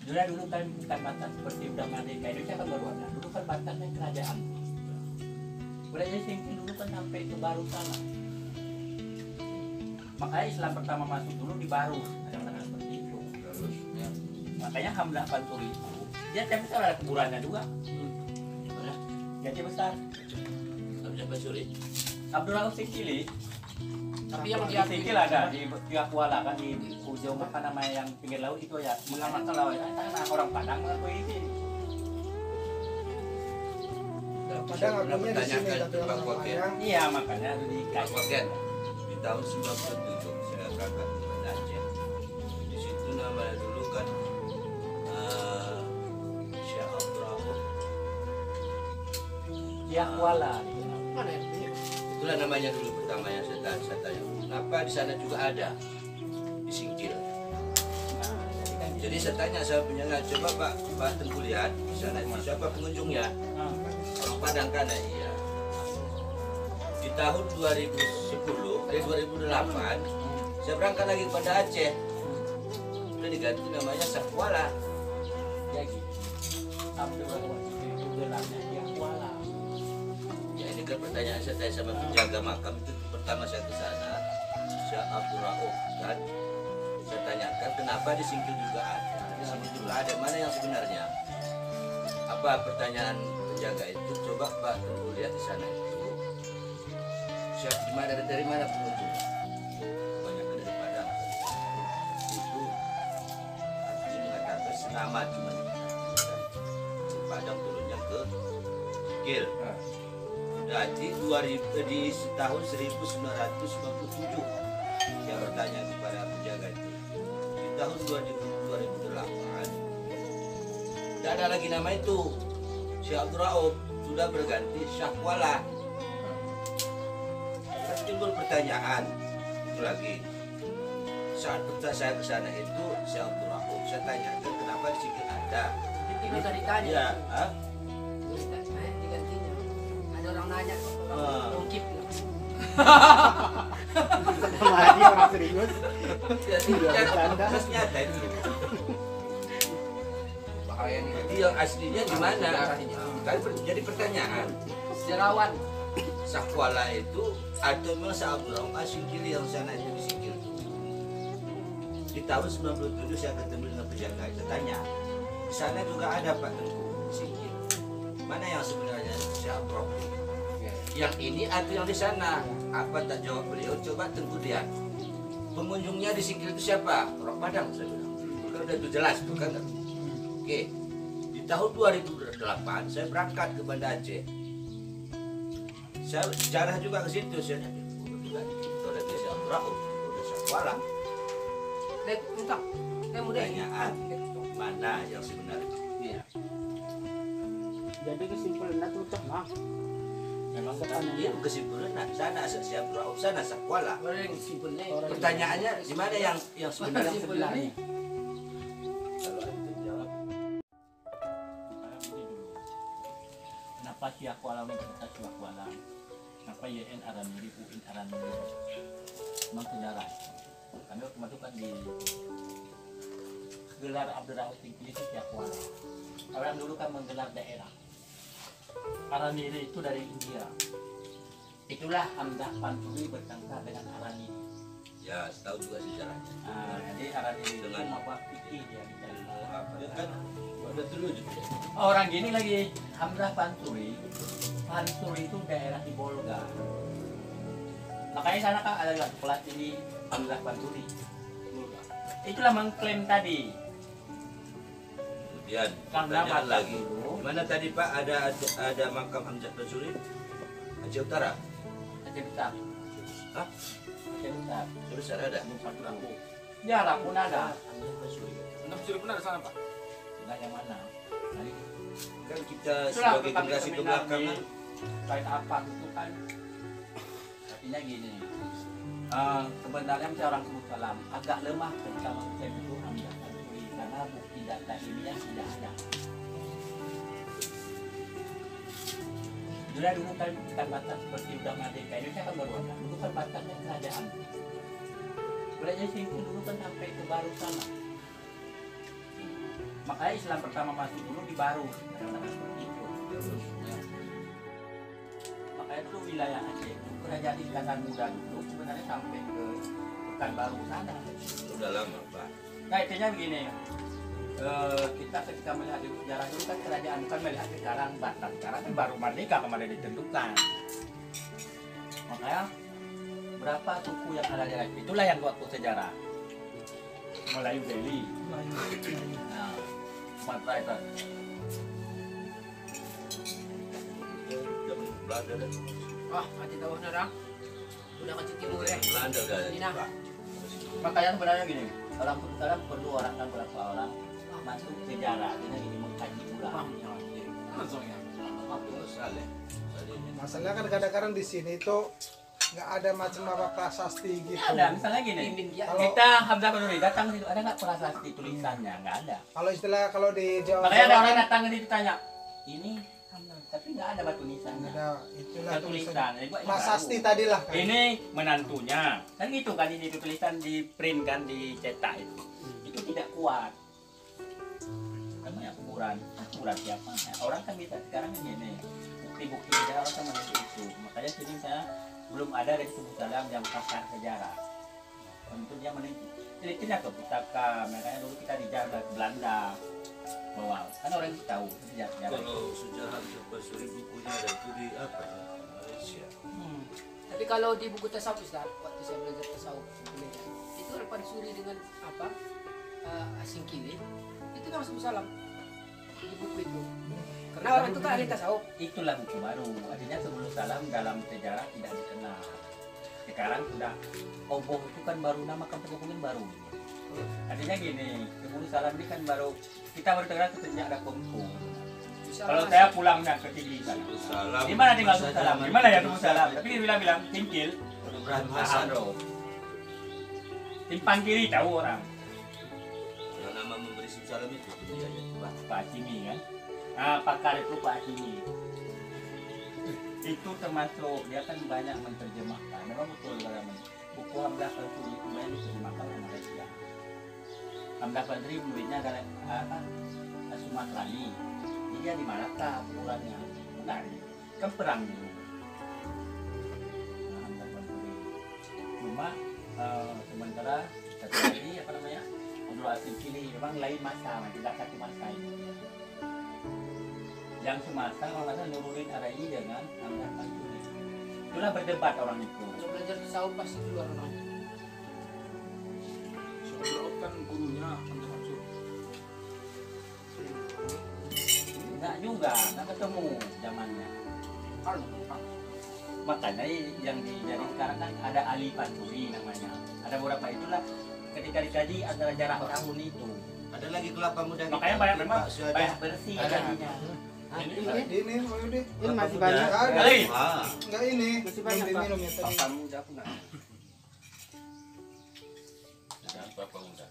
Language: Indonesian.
Dulu kan bukan Batak seperti udah merdeka Indonesia kan baru ada. Dulu kan Bataknya kerajaan. Wilayah Singkil dulu kan sampai ke Baru sana. Makanya Islam pertama masuk dulu di Baru, ada seperti itu. Ya. Makanya Hamzah Fansuri itu dia tapi ada kuburannya juga. Jadi besar. Hamzah Fansuri. Abdul Rauf Singkili. Tapi yang Di Singkil ada di pihak Kuala kan di ujung apa namanya yang pinggir laut itu ya mengamankan laut. Karena orang Padang mengakui ini. Padang agamanya di sini Pertanyakan tapi ke Bang orang Wagen. Padang. Iya makanya Bang dikasih. Wagen, di tahun 97 saya berangkat ke Aceh. Di situ namanya dulu kan Syekh Abdul Rauf. Pihak Kuala. Mana ya? Itulah namanya dulu pertama yang saya tanya. Kenapa di sana juga ada di Singkil? Nah, jadi kan Jadi saya tanya saya punya coba Pak Tengku lihat di sana itu siapa pengunjungnya? Nah, Orang Padang kan ya, iya. Di tahun 2010, 2008, saya berangkat lagi kepada Aceh. Sudah diganti namanya Sakwala. ya gitu. Abdul Rauf itu gelarnya Pihak Kuala. Ya ini kan pertanyaan saya tanya sama penjaga makam itu pertama saya ke sana, Syekh Abdul Rauf kan. Saya tanyakan kenapa di Singkil juga ada, di Singkil juga ada, mana yang sebenarnya? Apa pertanyaan penjaga itu? Coba Pak tunggu lihat di sana itu. Syekh dari mana pengunjung? Banyak dari Padang. Itu artinya mengatakan senama cuma di Padang turunnya ke Singkil. Berarti di tahun 1997 saya bertanya kepada penjaga itu. Di tahun 2008 tidak ada lagi nama itu. Syekh Abdul Rauf sudah berganti Syakwala. Kan timbul pertanyaan itu lagi. Saat saya ke sana itu Syekh Abdul Rauf saya tanyakan kenapa di sini ada. Ini tadi tanya. Ya, ah? Digantinya. Ada orang nanya, ungkip lah. Sama dia orang serius. Jadi proses nyata itu. Bahaya nih. Jadi yang aslinya di mana? Kan jadi pertanyaan. Sejarawan. Sakwala itu atau memang Abdul Rauf Singkil yang sana itu di Singkil. Di tahun 97 saya ketemu dengan penjaga itu tanya. Di sana juga ada Pak Tengku di Singkil. Mana yang sebenarnya Syekh Abdul Rauf? Yang ini atau yang di sana? Apa tak jawab beliau? Coba Tengku lihat. Pengunjungnya di Singkil itu siapa? Orang Padang saya bilang. Bukan udah itu jelas bukan? Oke. Di tahun 2008 saya berangkat ke Banda Aceh. Saya bicara juga ke situ, saya udah Syekh Abdul Rauf, udah Sakwala. Lihat, entah. Mudah. Pertanyaan mana yang sebenarnya? Iya. Jadi kesimpulannya tuh cek lah. Memang Iya, kesimpulan sana Syekh Abdul Rauf, sana Sakwala. Orang yang simpelnya. Pertanyaannya di mana yang sebenarnya? Simpelnya. kalau itu jawab sekarang ini dulu. Kenapa Pihak Kuala mencerita Pihak Kuala? Kenapa YN Araniri, UIN Araniri? Memang sejarah. Kami masukkan di gelar Abdul Rauf Singkil itu Pihak Kuala. Orang dulu kan menggelar daerah. Araniri itu dari India. Itulah Hamzah Fansuri bertengkar dengan Araniri. Ya, tahu juga sejarahnya. Nah, jadi Araniri itu Dengan- apa fikih dia dicari. Dia kan udah dulu juga. Orang gini lagi Hamzah Fansuri. Fansuri itu daerah di Bolga. Makanya sana kan ada lagi pelatih Hamzah Fansuri. Itulah mengklaim tadi. Kemudian Karena pertanyaan Batak lagi. dulu. Di mana tadi Pak ada makam Hamzah Fansuri? Aceh Utara. Aceh Besar. Hah? Aceh Besar. Aceh Besar ada. Belum satu aku. Jarang pun ada. Hamzah Fansuri. Enam suri pun ada sana, Pak. Enggak yang mana. Nah, Kan kita itulah sebagai kami generasi seminar kebelakangan di kain apa itu kan. Artinya gini. Sebenarnya misalnya orang sebut salam agak lemah ketika mengklaim itu Hamzah Fansuri karena bukti data ini yang tidak ada. Dulu kan bukan Batak seperti udah merdeka Indonesia kan baru ada. Dulu kan Bataknya kerajaan. Wilayah Singkil dulu kan sampai ke Baru sana. Makanya Islam pertama masuk dulu di Baru. Kadang-kadang seperti itu. Ya. Makanya dulu wilayah Aceh itu kerajaan Iskandar Muda dulu sebenarnya sampai ke Pekanbaru sana. Sudah lama Pak. Nah intinya begini, kita ketika melihat di sejarah dulu kan kerajaan bukan melihat sekarang Batam, sekarang kan baru merdeka kemarin ditentukan. Makanya berapa suku yang ada di Aceh itulah yang buat sejarah. Melayu Beli, nah, Sumatera itu. Zaman Belanda dah. Wah, mati tahu nara. Udah kecil timur ya. Belanda dah. Ini nah. Pak. Makanya sebenarnya gini, orang sekarang perlu orang kan berapa orang masuk sejarah, jadi gini mengkaji ulang. Langsung ya. Oh, Saleh. Masalahnya kan kadang-kadang di sini itu nggak ada macam apa prasasti gitu. Ada, misalnya gini, Pimpin dia. Kalau- kita Hamzah Kanuri datang situ ada nggak prasasti tulisannya? Nggak ada. Kalau istilah kalau di Jawa Makanya ada Jawa orang kan datang ke situ tanya, ini Hamzah, tapi nggak ada batu nisannya. ada itulah Ada tulisan. Jadi, Pak, ini prasasti baru. tadi lah kan. Ini menantunya, kan gitu kan ini itu tulisan di print kan dicetak itu tidak kuat. Namanya kuburan siapa? Nah, orang kan bisa sekarang ini bukti-bukti sejarah orang kan menentu itu. Makanya sini saya belum ada dari Suku Salam yang pakar sejarah. Tentu dia menentu. Telitinya ke Pustaka, makanya dulu kita dijaga Belanda. Bahwa kan orang itu tahu sejarah. Kalau sejarah Pasuri bukunya ada itu di apa ya? Malaysia. Tapi kalau di buku tasawuf Ustaz, waktu saya belajar tasawuf kuliah, itu Al Suri dengan apa? Asing kili itu kan masuk salam di buku itu. Karena orang itu kan ahli tasawuf. Itulah buku baru. Artinya sebelum salam dalam sejarah tidak dikenal. Sekarang sudah Oboh itu kan baru nama kampung Kebumen baru. Artinya gini, sebelum salam ini kan baru kita baru terkenal ketika ada kumpul. Kalau saya pulangnya ke Tinggi sana. Salam. Di mana tinggal Masa salam? zaman Di mana ya Ibrahim Tubuh salam? Hasan. Tapi dia bilang Timpil, Ibrahim Hasan. Hasan. Timpang kiri tahu orang. Yang nama memberi salam itu dia ya Pak. Pak Cimi kan. Nah, pakar itu Pak Cimi. Itu termasuk dia kan banyak menerjemahkan. Memang betul dalam buku Hamzah Al-Suri itu banyak diterjemahkan oleh Malaysia. Hamzah Al-Suri muridnya adalah apa? Sumatrani. Jadi dia di Malaka ukurannya. Benar. Kan perang dulu. Nah, Hamzah Al-Suri. Cuma sementara satu lagi apa namanya? Abdul Aziz Kili memang lain masa, tidak satu masa ini. Yang semasa orang kata nurunin RI dengan Hamzah Al-Suri. Itulah berdebat orang itu. Kalau belajar tasawuf pasti keluar orang. Soalnya kan gurunya Hamzah Mansur. Enggak juga, enggak ketemu zamannya. Kalau Pak. Makanya yang jadi sekarang kan ada Ali Pansuri namanya. Ada beberapa itulah ketika dikaji antara jarak tahun itu. Ada lagi kelapa muda. Makanya banyak memang Pak Syuhada. banyak bersih Ada. jadinya. Ini Ini mau udah ini masih muda. banyak. ada. Kali. Ah, Enggak ini Masih belum banyak, Pak. diminum ya tadi. Papa muda pun ada. ada kelapa muda.